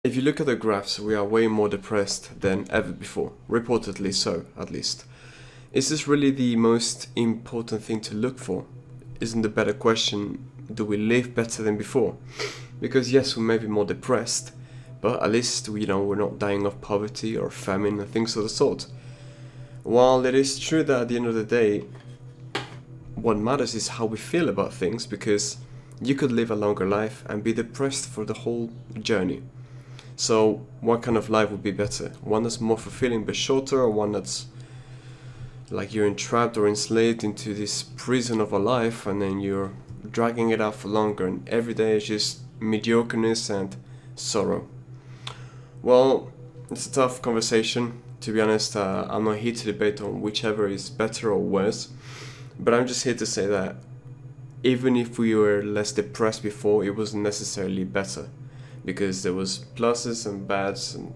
If you look at the graphs, we are way more depressed than ever before, reportedly so, at least. Is this really the most important thing to look for? Isn't the better question, do we live better than before? Because yes, we may be more depressed, but at least we're not dying of poverty or famine and things of the sort. While it is true that at the end of the day, what matters is how we feel about things, because you could live a longer life and be depressed for the whole journey. So what kind of life would be better? One that's more fulfilling but shorter, or one that's like you're entrapped or enslaved into this prison of a life and then you're dragging it out for longer and every day is just mediocreness and sorrow? Well, it's a tough conversation. To be honest, I'm not here to debate on whichever is better or worse, but I'm just here to say that even if we were less depressed before, it wasn't necessarily better, because there was pluses and bads, and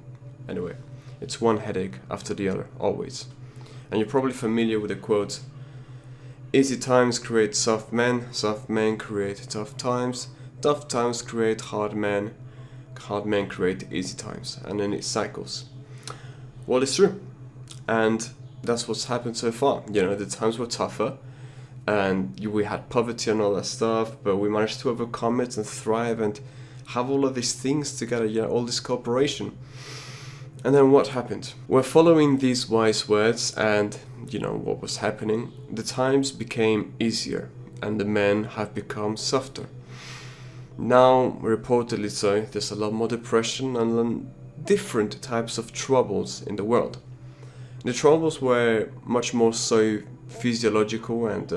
anyway, it's one headache after the other, always. And you're probably familiar with the quote, easy times create soft men create tough times create hard men create easy times, and then it cycles. Well, it's true, and that's what's happened so far. The times were tougher, and we had poverty and all that stuff, but we managed to overcome it and thrive and have all of these things together, all this cooperation. And then what happened? We're following these wise words, and what was happening? The times became easier, and the men have become softer. Now, reportedly so, there's a lot more depression and different types of troubles in the world. The troubles were much more so physiological and,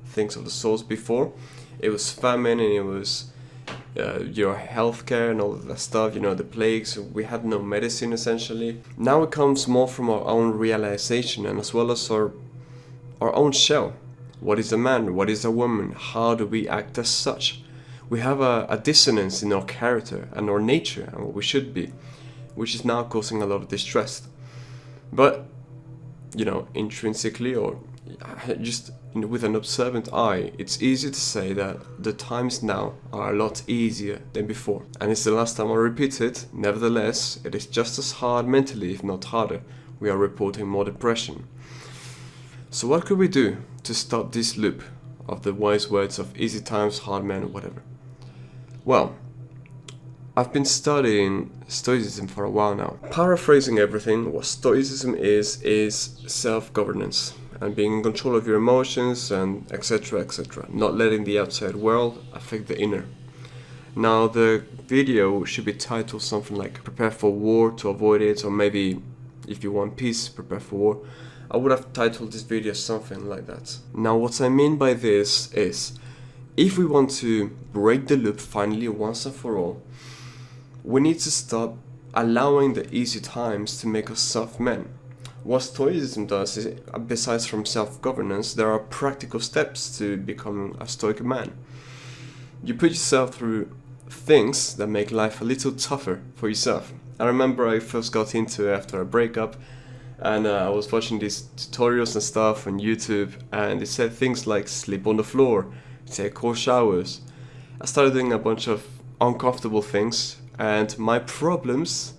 things of the sort before. It was famine and it was your healthcare and all of that stuff, the plagues. We had no medicine essentially. Now it comes more from our own realization and as well as our own shell. What is a man? What is a woman? How do we act as such? We have a dissonance in our character and our nature and what we should be, which is now causing a lot of distress. But, intrinsically or just with an observant eye, it's easy to say that the times now are a lot easier than before. And it's the last time I repeat it. Nevertheless, it is just as hard mentally, if not harder. We are reporting more depression. So what could we do to stop this loop of the wise words of easy times, hard men, or whatever? Well, I've been studying Stoicism for a while now. Paraphrasing everything, what Stoicism is self-governance and being in control of your emotions and etc. Not letting the outside world affect the inner. Now the video should be titled something like prepare for war to avoid it, or maybe if you want peace, prepare for war. I would have titled this video something like that. Now what I mean by this is, if we want to break the loop finally once and for all, we need to stop allowing the easy times to make us soft men. What Stoicism does is, besides from self-governance, there are practical steps to becoming a stoic man. You put yourself through things that make life a little tougher for yourself. I remember I first got into it after a breakup, and I was watching these tutorials and stuff on YouTube, and it said things like sleep on the floor, take cold showers. I started doing a bunch of uncomfortable things, and my problems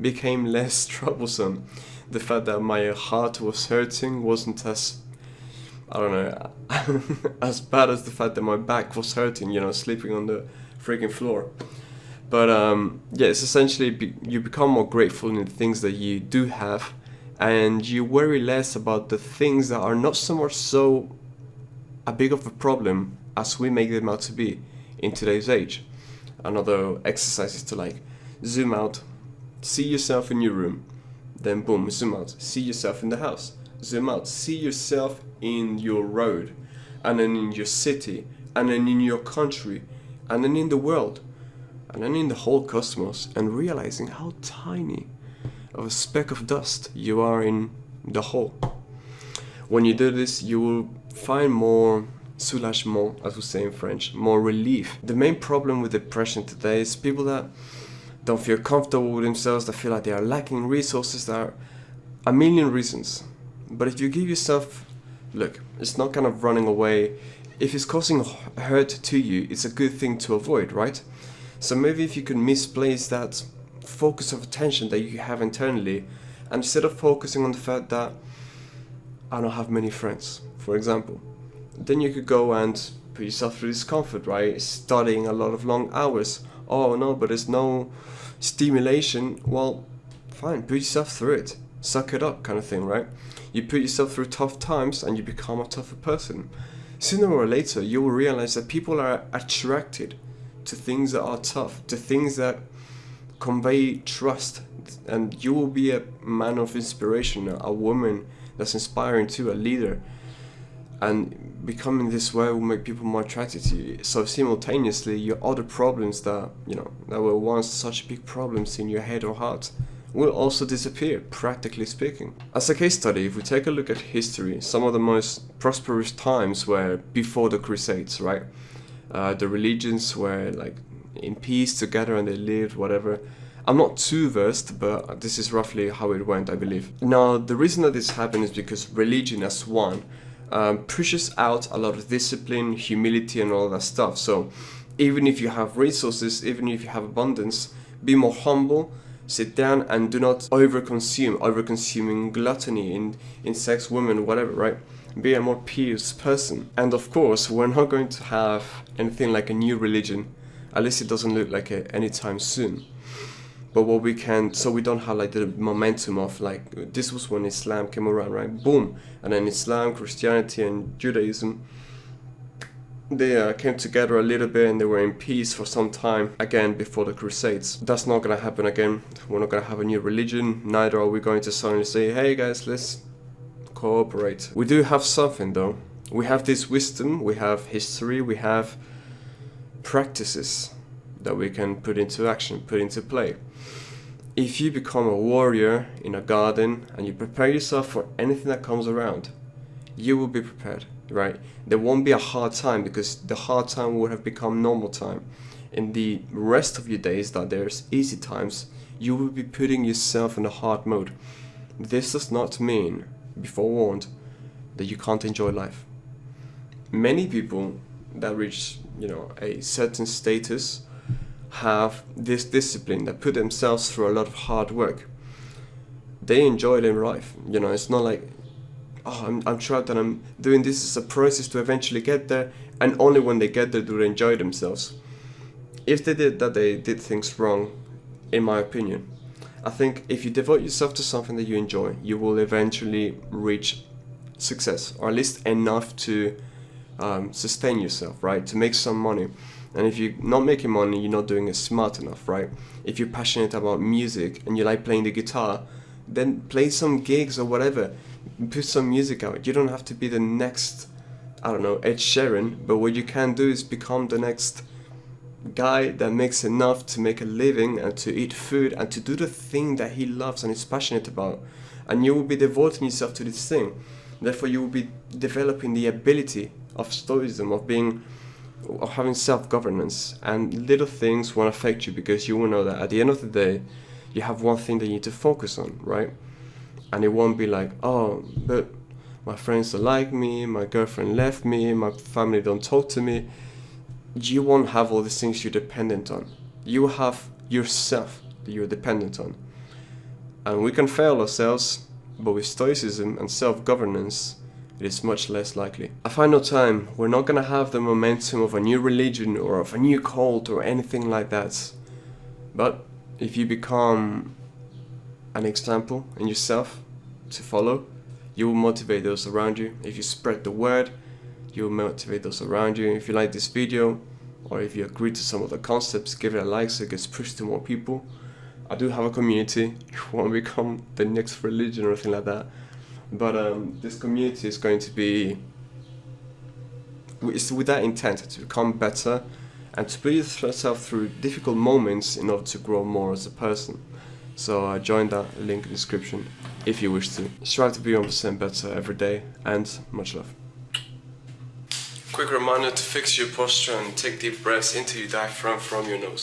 became less troublesome. The fact that my heart was hurting wasn't as, as bad as the fact that my back was hurting, sleeping on the freaking floor. But it's essentially you become more grateful in the things that you do have, and you worry less about the things that are not so much so a big of a problem as we make them out to be in today's age. Another exercise is to zoom out, see yourself in your room, then boom, zoom out, see yourself in the house, zoom out, see yourself in your road, and then in your city, and then in your country, and then in the world, and then in the whole cosmos, and realizing how tiny of a speck of dust you are in the whole. When you do this, you will find more soulagement, as we say in French, more relief. The main problem with depression today is people that don't feel comfortable with themselves, that feel like they are lacking resources. There are a million reasons. But if you give yourself, look, it's not kind of running away. If it's causing hurt to you, it's a good thing to avoid, right? So maybe if you could misplace that focus of attention that you have internally, and instead of focusing on the fact that I don't have many friends, for example, then you could go and put yourself through discomfort, right? Studying a lot of long hours. Oh no, but there's no stimulation. Well, fine, put yourself through it. Suck it up, kind of thing, right? You put yourself through tough times and you become a tougher person. Sooner or later, you will realize that people are attracted to things that are tough, to things that convey trust, and you will be a man of inspiration, a woman that's inspiring to a leader, and becoming this way will make people more attracted to you. So simultaneously, your other problems that that were once such big problems in your head or heart will also disappear, practically speaking. As a case study, if we take a look at history, some of the most prosperous times were before the Crusades, right? The religions were like in peace together and they lived whatever. I'm not too versed, but this is roughly how it went, I believe. Now, the reason that this happened is because religion as one pushes out a lot of discipline, humility, and all that stuff. So even if you have resources, even if you have abundance, be more humble, sit down, and do not overconsuming gluttony in sex, women, whatever, right? Be a more pious person. And of course, we're not going to have anything like a new religion, at least it doesn't look like it anytime soon. But what we can, so we don't have like the momentum of like, this was when Islam came around, right? Boom. And then Islam, Christianity, and Judaism, they came together a little bit and they were in peace for some time, again, before the Crusades. That's not going to happen again. We're not going to have a new religion. Neither are we going to suddenly say, hey guys, let's cooperate. We do have something though. We have this wisdom, we have history, we have practices that we can put into action, put into play. If you become a warrior in a garden and you prepare yourself for anything that comes around, you will be prepared, right? There won't be a hard time because the hard time would have become normal time. In the rest of your days that there's easy times, you will be putting yourself in a hard mode. This does not mean, be forewarned, that you can't enjoy life. Many people that reach, a certain status have this discipline that put themselves through a lot of hard work. They enjoy their life. It's not like, oh, I'm trapped and I'm doing this as a process to eventually get there, and only when they get there do they enjoy themselves. If they did that, they did things wrong, in my opinion. I think if you devote yourself to something that you enjoy, you will eventually reach success, or at least enough to sustain yourself, right? To make some money. And if you're not making money, you're not doing it smart enough, right? If you're passionate about music and you like playing the guitar, then play some gigs or whatever. Put some music out. You don't have to be the next, Ed Sheeran, but what you can do is become the next guy that makes enough to make a living and to eat food and to do the thing that he loves and is passionate about. And you will be devoting yourself to this thing. Therefore, you will be developing the ability of stoicism, of having self-governance, and little things won't affect you because you will know that at the end of the day you have one thing that you need to focus on, right? And it won't be like, oh, but my friends don't like me, my girlfriend left me, my family don't talk to me. You won't have all these things you're dependent on. You have yourself that you're dependent on. And we can fail ourselves, but with stoicism and self-governance, it is much less likely. A final time, we're not going to have the momentum of a new religion or of a new cult or anything like that. But if you become an example in yourself to follow, you will motivate those around you. If you spread the word, you will motivate those around you. If you like this video, or if you agree to some of the concepts, give it a like so it gets pushed to more people. I do have a community. You won't become the next religion or anything like that. But this community is going to be, it's with that intent to become better and to put yourself through difficult moments in order to grow more as a person. So join that link in the description if you wish to. Strive to be 1% better every day, and much love. Quick reminder to fix your posture and take deep breaths into your diaphragm from your nose.